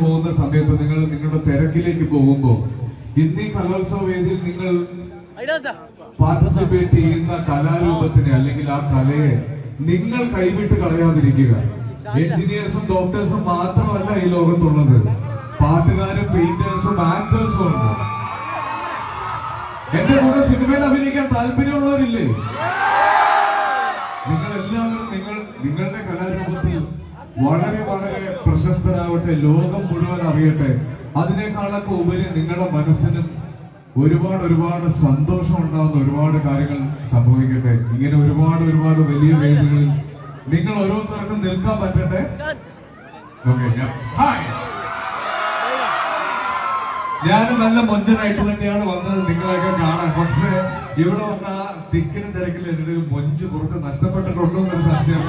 പോകുന്ന സമയത്ത് നിങ്ങൾ നിങ്ങളുടെ തിരക്കിലേക്ക് പോകുമ്പോൾ ഇന്ന് ഈ കലോത്സവ വേദിയിൽ നിങ്ങൾ പാർട്ടിസിപ്പേറ്റ് ചെയ്യുന്ന കലാരൂപത്തിനെ അല്ലെങ്കിൽ ആ കലയെ നിങ്ങൾ കൈവിട്ട് കളയാതിരിക്കുക. എഞ്ചിനീയേഴ്സും ഡോക്ടേഴ്സും മാത്രമല്ല ഈ ലോകത്തുള്ളത്, പാട്ടുകാരും പെയിന്റേഴ്സും ആക്ടേഴ്സും ഉണ്ട്. എന്റെ കൂടെ സിനിമയിൽ അഭിനയിക്കാൻ താല്പര്യമുള്ളവരില്ലേ? നിങ്ങൾ എല്ലാവരും നിങ്ങളുടെ കലാരൂപത്തിൽ വളരെ വളരെ പ്രശസ്തരാവട്ടെ, ലോകം മുഴുവൻ അറിയട്ടെ. അതിനേക്കാളൊക്കെ ഉപരി നിങ്ങളുടെ മനസ്സിനും ഒരുപാട് സന്തോഷം ഉണ്ടാവുന്ന ഒരുപാട് കാര്യങ്ങൾ സംഭവിക്കട്ടെ. ഇങ്ങനെ ഒരുപാട് വലിയ വേദികളിൽ നിങ്ങൾ ഓരോരുത്തർക്കും നിൽക്കാൻ പറ്റട്ടെ. ഞാൻ നല്ല മൊഞ്ചനായിട്ട് തന്നെയാണ് വന്നത് നിങ്ങളെയൊക്കെ കാണാൻ. പക്ഷേ ഇവിടെ വന്ന ആ തിക്കിനും തിരക്കിൽ എൻ്റെ മൊഞ്ച് കുറച്ച് നഷ്ടപ്പെട്ടിട്ടുണ്ടോ എന്നൊരു സംശയം.